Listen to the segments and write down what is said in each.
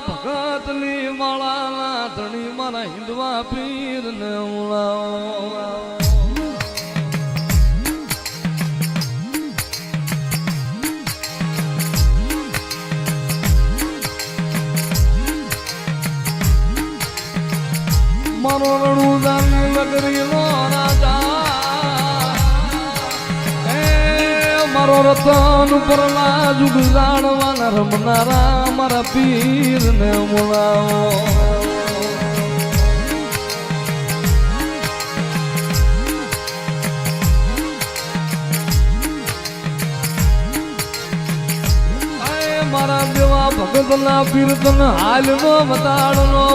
ભગતની માળાના ધણી મારા હિંદવા પીરને ઉલાવો મારો રણુદાની નગરીનો રાજા મારો રતન પરલા જુગ જાણવાના રમનારા મારા પીરને બોલાવો મારા દેવા ભગતના પીર તને હાલનો બતાડનો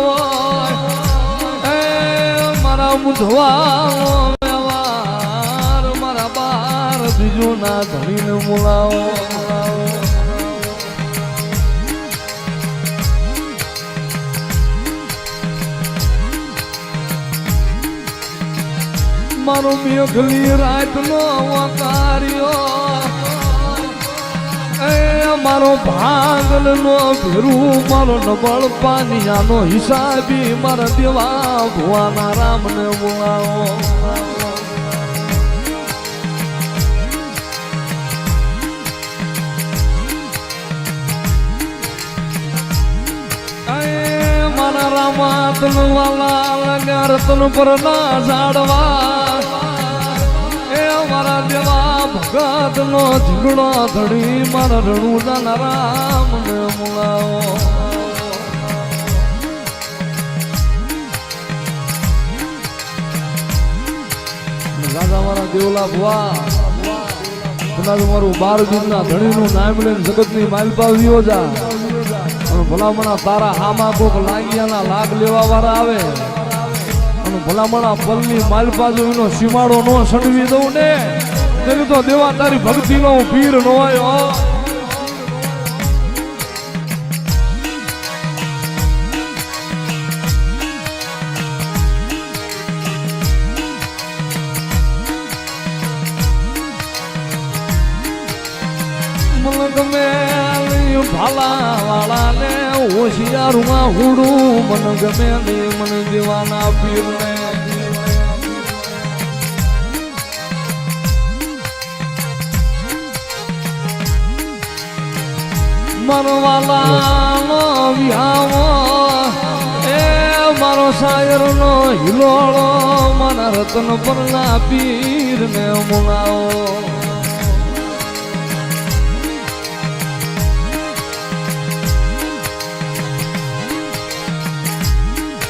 મારા મુધવાનો વ્યવહાર મારા બાર બીજો ના ધણીને બોલાવો મારો મેઘલી રાતનો વકાર્યો મારો ભાગલ નો ભેરું મારો નબળ પાનિયાનો હિસાબી મારા દેવા ભુવાના રામને બોલાવો મારા રામા તન વાલા રતન પર ના ઝાડવા મારા દેવા ભગત નો ઝીગડો ધડી મારા રણુદાના રામને બોલાવો રાજા મારા દેવલા ભુવા તમારું 12 દિનના ધણીનું નામ લઈને જગતની માલપા વિયો જા ભલામણા તારા હામાં કોક લાગિયાના લાગ લેવા વાળા આવે ભલામણા પલની માલપા જો એનો સીમાડો નો સડવી દઉં ને તેની તો દેવા તારી ભક્તિ નો પીર નો આવ્યો મને ગમે ભાલા વાળા ને હોશિયારમાં હુડું મને ગમે ને મને દેવાના પીર ને મનવાલાનો વિહાવો એ મારો શાયર નો હિલોળો મારા રતન પરના પીર ને બોલાવો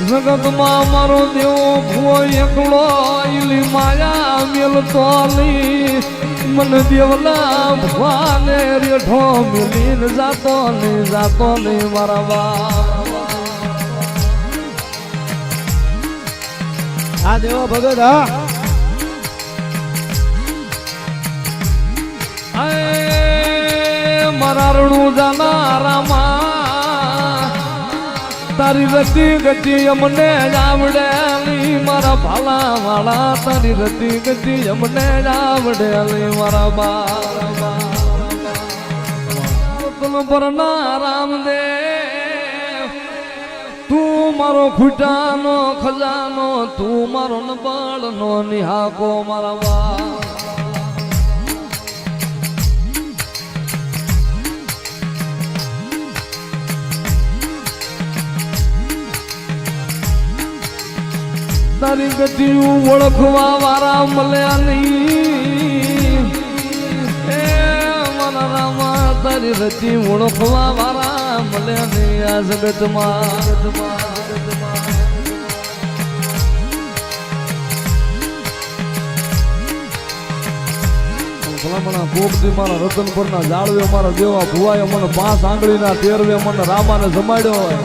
જગતમાં મારો દેવો ભૂવો એકલો ઈલી માયા મેલતો લી મને દેવલા ભવાને રેઠો મિલીને જાતો ને મારા બા આ દેવા ભગત મારા રણુદાના રામા તારી રતી ગતિ અમને આવડે મારા ભાલા વાળા તારી રતી ગતિ અમને આવડે મારા બા પરના રામદેવ તું મારો ખૂટાનો ખજાનો તું મારો નબળ નો નિહાકો મારા બા તારી ગતિયું ઓળખવા વાળા મળ્યા નહીં એ મારા રામા તારી રતિ ઓળખવા વાળા મળ્યા નહીં આ જગતમાં ભલામણા કોકથી મારા રતન પરના જાળવે મારા દેવા ભુવાએ મને 5 આંગળીના તેરવે મને રામાને જમાડ્યો હોય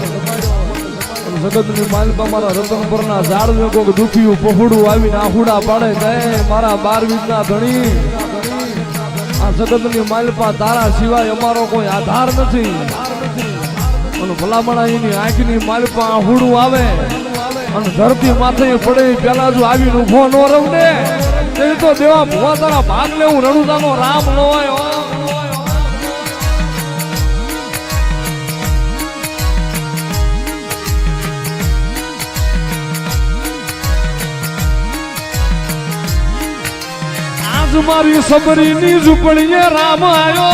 જગતની માલપા મારા રતન પરના ઝાડવે કોક દુખિયું પહોળું આવીને આહુડા પાડે જાય મારા 12 ના ધણી આ જગતની માલપા તારા સિવાય અમારો કોઈ આધાર નથી અને ભલામણા એની આંખની માલપા આહુડું આવે અને ધરતી માથે પડે પેલા જો આવીને ઉભો ન રહું ને તે તો દેવા ભુવા તારા ભાગ લેવું રણુદાનો રામ ન હોય મારી સબરીની ઝૂંપડીએ રામ આવ્યો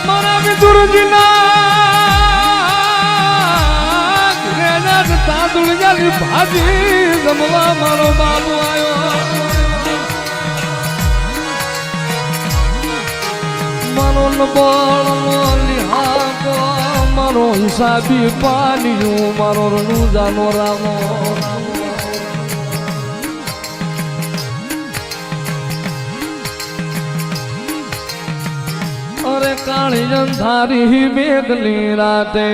મારા વિદુરજીના તાંદુળિયાની ભાજી જમવા મારો બાબુ આવ્યો મારો નબળનો લિહાકો મારો હિસાબી પાલિયું મારો રણુજાનો રામો અરે કાળી અંધારી મેઘની રાતે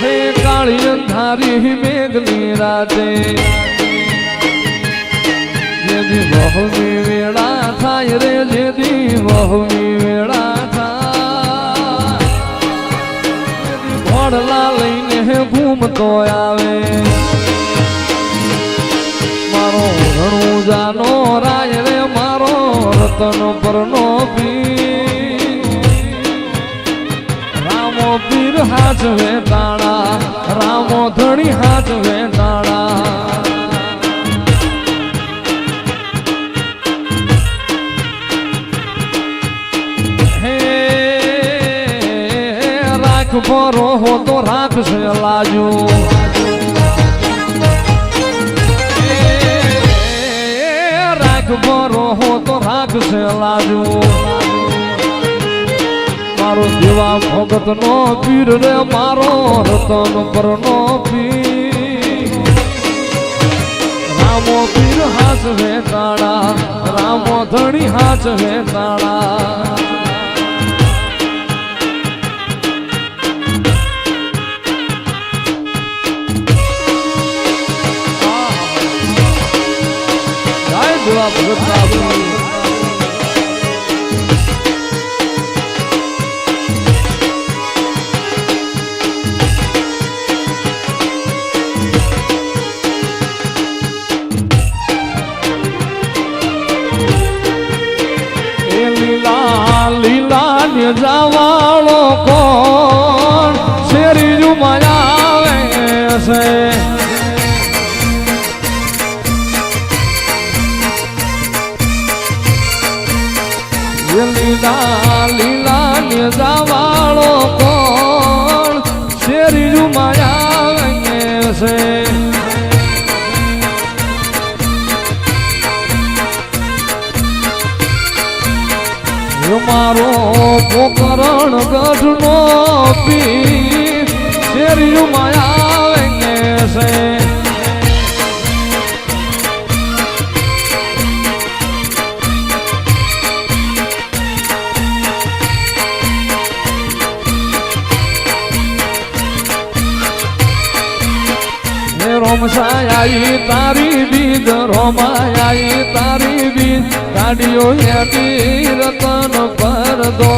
હે કાળી અંધારી મેઘની રાતે જેદી વહમી વેળા થાય રે જેદી વહમી વેળા થાય જેદી ઘોડલા લઈને ઘૂમતો આવે મારો રણુજાનો રાય રે મારો રતન પરનો પીર રામો પીર હાથ વેટાણા રામો ધણી હાથ વેટાણા હે રાખ ભરો હો તો રાખશે લાજુ ભરો હો તો રાખશે લાજુ મારો દેવા ભગત નો પીર રે મારો રતન પરનો પીર રામો પીર હાથ વેટાણા રામો ધણી હાથ વેટાણા દેવા ભગત લીલા લીલા ને જવાળો કોણ શેરી જુમાયા આવે છે લીલા લીલા ને જવાળો કોણ શેરી જુમાયા છે મારો પોકરણ ગઢનો પીર શેરી માયા છે રોમસાઈ તારી બીજ રોમાઈ તારી બીજ ગાડીઓ હેતી રતન પર દો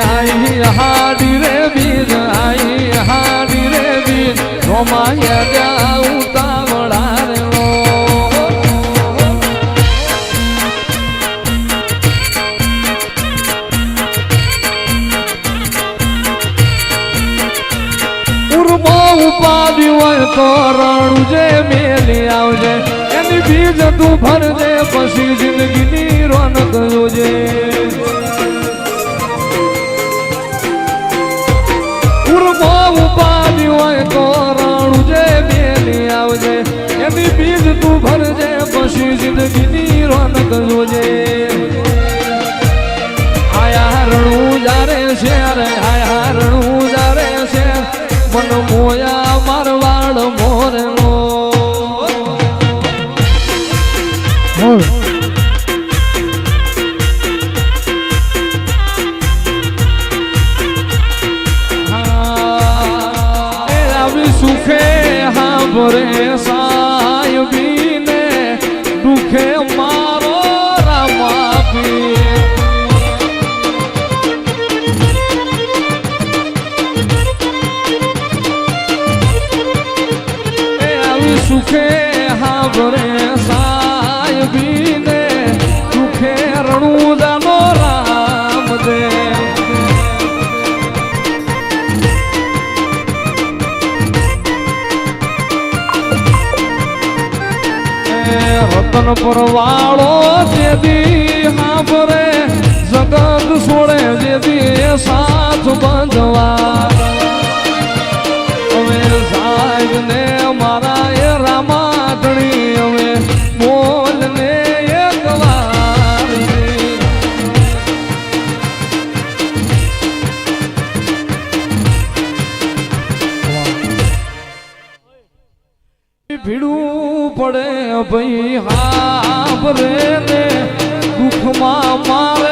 આઈ હાડી રે બીજ આઈ હાડી રે બીજ રોમાય ત્યાં ઉતાવળા રે ઉપાડી હોય તો રણુજે મેલી આવજે એની બીજ તું ભરજે પછી જિંદગીની રોનક જોજે ઉર્મો ઉપાડી હોય તો રણુજે મેલી આવજે એની બીજ તું ભરજે પછી જિંદગીની રોનક જોજે આયા રણુજા રે શેર આયા રણુજા રે શેર મન મોયા મારવાડ મોરનો આવી સુખે હાંભરે સાહેબીને દુખે મારો રામા પીર સુખે હાંભરે સા રતન પરવાળો જેદી હાંભરે જગત છોડે જેદી સાથ બંધવા હવે સાહેબ ને મારા એ રામાધણી હવે બોલ ને એક વાર ભીડું પડે ભાઈ હાંભરે ને દુઃખમાં માર